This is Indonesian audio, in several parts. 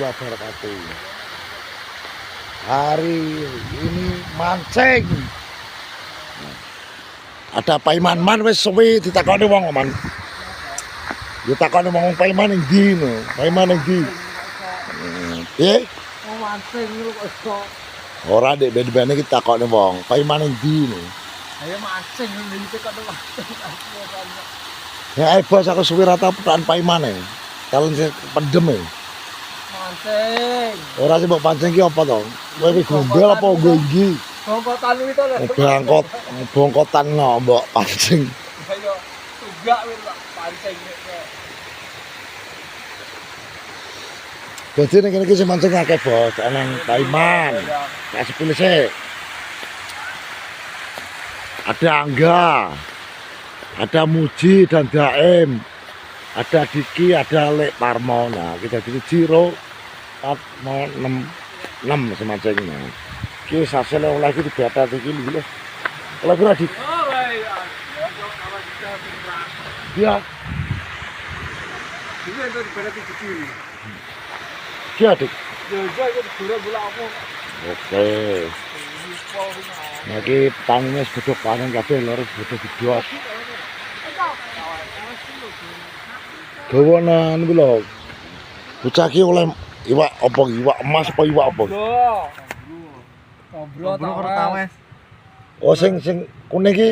wabarakatuh. Hari ini mancing. Ada Paiman wis suwi ditakoni wong man. Ditakoni wong Paiman ning ndi no? Paiman ning ndi? Piye? Wong mancing lho kok iso. Ora dek ben-bene iki takoni wong, Paiman ning ndi no? Ayo mancing iki kok mancing. Ya bos aku suwi rata petaan Paiman e. Kalen sing pendem e. Mancing. Ora sih mbok pancing ki apa to? Kowe iki gombel apa nggo iki? Bongkotan iki to lho. Bangkot, bongkotan no mbok pancing. Ayo tugak wis pancing nek. Jadi ning kene iki sing mancing akeh bos, ana Paiman. Kasih pilih sih. Ada Angga, ada Muji dan Daim, ada Diki, ada Lek Parmo. Nah, kita jadi Jiro 4, 6 semancingnya. Ki hasilnya lagi di bata iki lho. Kalau kira di Oh, baik. dia Ini itu di bata iki. dia adik. Ya iki digoreng apa? Oke. Nah, iki petaninya sebodok panen kabeh lho, sebodok didos. Gawanan kuwi lho. Bocah iki oleh iwak apa? Iwak emas apa iwak apa? Tombro tawes. Oh sing kuning iki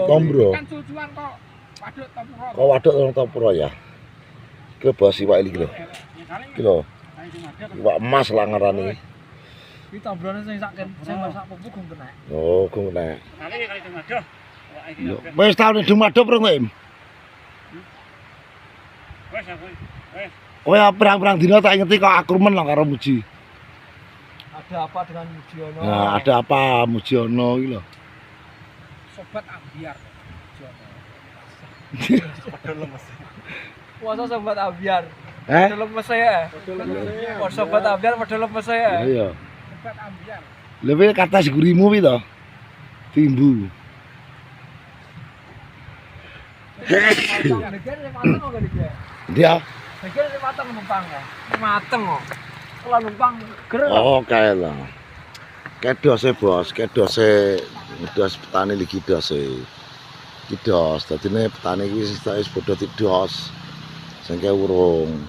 tombro. Kan susuan kok waduk tombro. Kok waduk orang tombro ya. Iki bos iwak iki lho. Iki lho. Iwak emas lah ngarani. Iki tombrone sing sak pupu gong kena. Oh, gong kena. Kali Dumado. Wis taune Dumado prong kowe. Wes aku. Wes. Kowe perang-perang dina tak ingeti kok akrumen lah karo Muji. Ada apa dengan Mujiono? Nah, ada apa Mujiono iki lho. Sobat Ambiar. Puasa sobat Ambiar. Padha lemes ya. Padha sobat Ambiar padha lemes ya. Iya. Sobat Ambiar. Lebih kata segurimu pi to. Timbu. Dia. Iki mateng numpang ya. Mateng kok. Kalau numpang gereng. Oh, kae lah. Kedose bos, kedose petani iki dose. Kidos, dadine petani iki wis padha tidos. Sing ke urung.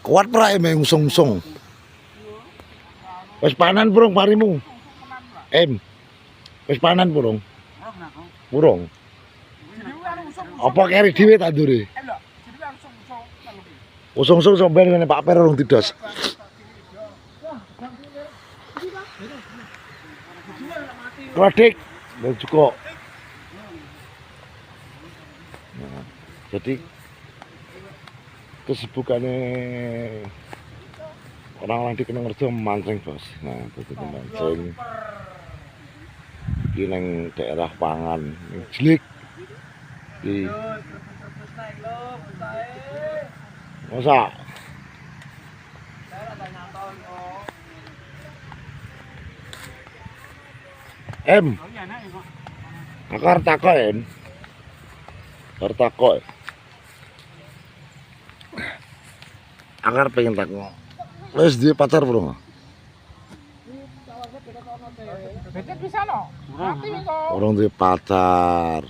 Kuat pra ngusung-usung. Wis panen burung parimu? Wis panen burung? Burung. Apa keri dhewe tak ndure? Usung-usung sampeyan ngene Pak Per urung tidos. Krodik, cukup. Nah, jadi kesibukannya orang-orang di Kenongerjo mancing bos. Nah, itu mancing di neng daerah pangan, neng Jelik di masa aku harus takoin akar pengen takut wes dia pacar bro orang dia pacar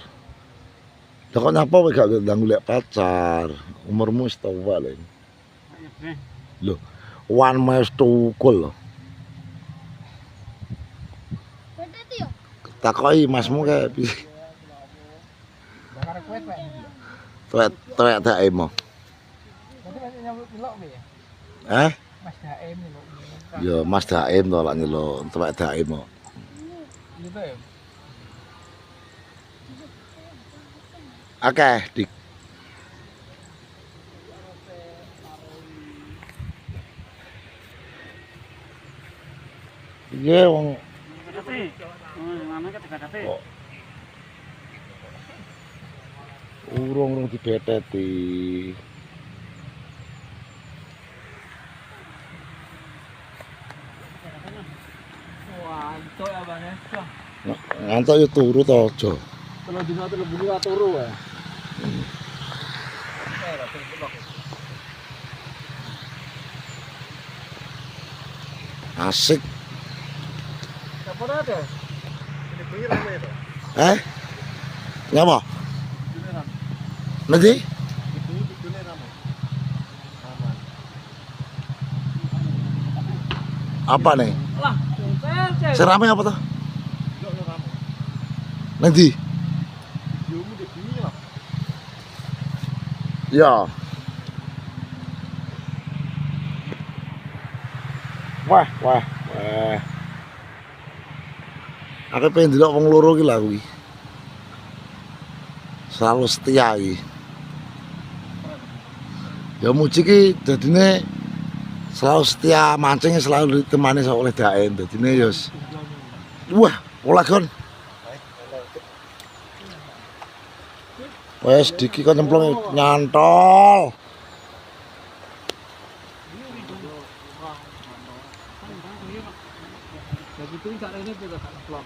kok nyapa we gak golek pacar umurmu wis tuwa lho lho wan mes tukul lho takoki masmu kayak piye tuwek tak emo Mas Daim lho. Ya Mas Daim to lak nyeluk tuwek Daim kok. Gitu ya. Akeh dik. Iya wong urung dibeteti. Wah, entuk ya Bang. Ngantuk yo turu to aja. Telu dina telu bengi turu wae. Asik. Siapa ada? Ini bengi rame itu. Ngapa? Nanti? Ini rame. Aman. Apa nih? Lah, Serame apa tuh? Yo rame. Nanti? Yo mu di bengi lah. Ya. Wah. Aku pengen delok wong loro iki lho kuwi. Selalu setia iki. Ya Muji ki dadine selalu setia mancing selalu ditemani oleh Daem. Dadine ya wah, olah kon. Wes diki kon nyemplung nyantol.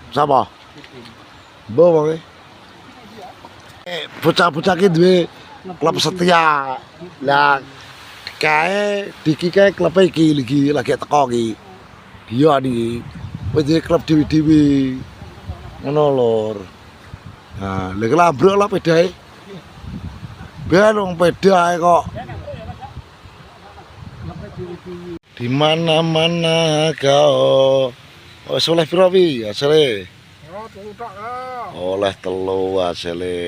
Sapa? Mbok wong bocah-bocah ki duwe klub setia. Lah kae diki kae klub iki lagi teko iki. Iya niki. Wis duwe klub dewi-dewi. Ngono lur. Nah, lha kelambruk lah pedae. Ben wong pedae kok. Di mana-mana kau. Wis oleh piro wi asale? Oh, telu tok. Oleh telu asale.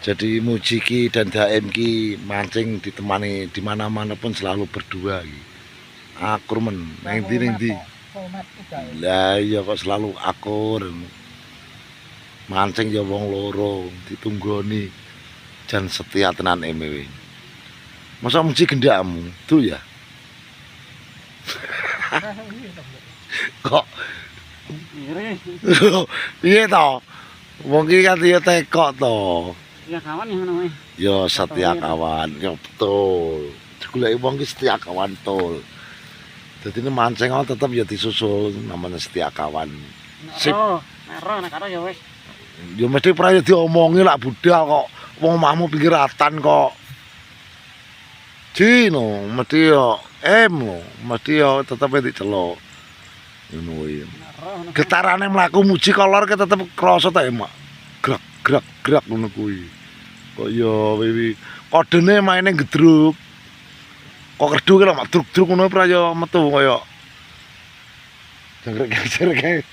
Jadi Muji ki dan Daem ki mancing ditemani di mana-mana pun selalu berdua iki. Akur men, nang ndi. Lah iya kok selalu akur. Mancing ya wong loro ditunggoni jan setia tenan emewe. Masa Muji gendakmu? Tuh ya. Kok piye to? Wong iki kan ya tekok to. Ya kawan yang ngono. Ya setia kawan, ya betul. Digoleki wong ki setia kawan tol. Dadi mancing tetep ya disusul namanya setia kawan. Sip. Nero nek karo ya wis. Ya mesti pra diomongi lak budal kok. Wong omahmu pinggir ratan kok. Cino, mesti yo lo, mesti yo tetep diceluk. Ngono kuwi. Getarane mlaku Muji kolor ke tetep krasa ta emak. Grak ngono kuwi. Kok yo wiwi kodene maine gedruk. Kok kerdu ki lho mak druk-druk ngono pra yo metu kaya jangkrik.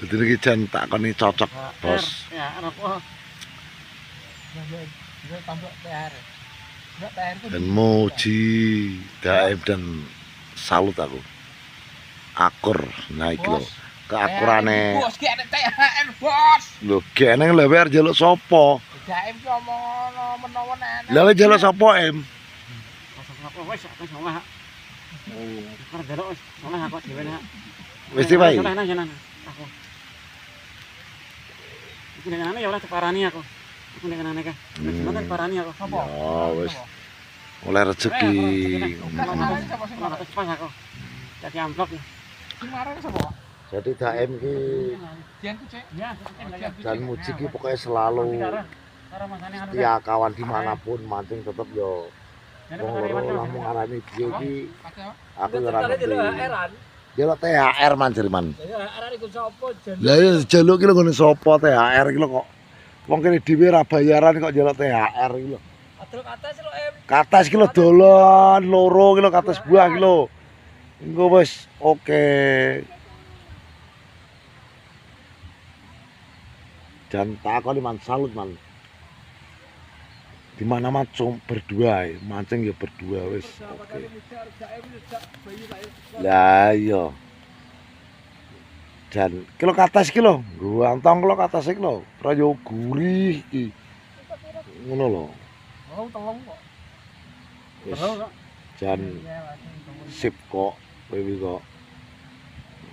Dadi iki jan takoni cocok, Bos. Ya, apa? Ya tambah TR. Dan Muji, Daem dan salut aku. Akur naik lho. Keakurane. Bos ki ada THR, Bos. Lho, kene lewer jaluk sapa? Daem ki omong ngono menawa nek. Lah jaluk sapa, Em? Apa wis aku salah. Karo jaluk wis salah aku dhewe nek. Wis wae. Salah nang aku. Iki nek ya ora diparani aku. Aku nek nane ka. Sebentar parani aku. Sapa? Ya wis. Oleh rezeki. Pas aku. Dadi amplop. Kemarin sapa? Jadi Daem ki dan Muji ki pokoknya selalu setia kawan dimanapun mancing tetep yo wong loro lamun ngarani dia ki aku ora ngerti. Dia lo THR manjer man. Lah ya jaluk ki lho ngene sapa THR ki lho kok. Wong kene dhewe ra bayaran kok jaluk THR ki lho. Kates lho em. Kates ki lho dolan loro ki lho kates buah ki lho. Engko wis oke. Dan takoni man salut man. Di mana macam berdua mancing ya berdua wis oke. Lah iya. Dan kilo kates ki lho, gantong kilo kates iki lho, prayo gurih iki. Ngono lho. Oh, tolong kok. Wis. Jan sip kok kowe kok.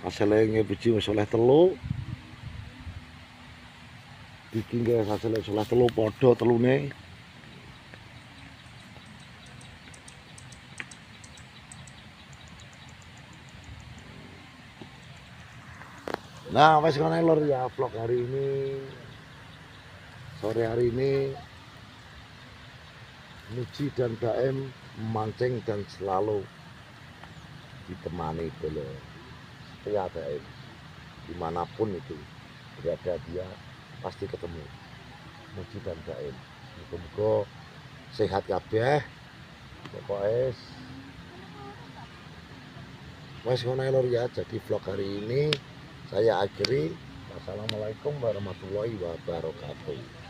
Asale ngebuji wis oleh telu. Iki nggih asale oleh telu padha telune. Nah, wes ngono lur ya vlog hari ini. Sore hari ini Muji dan Baim memancing dan selalu ditemani oleh setia Baim. Dimanapun itu berada dia pasti ketemu Muji dan Baim. Muga-muga sehat kabeh. Pokoknya wes ngono lur ya. Jadi vlog hari ini saya akhiri. Wassalamualaikum warahmatullahi wabarakatuh.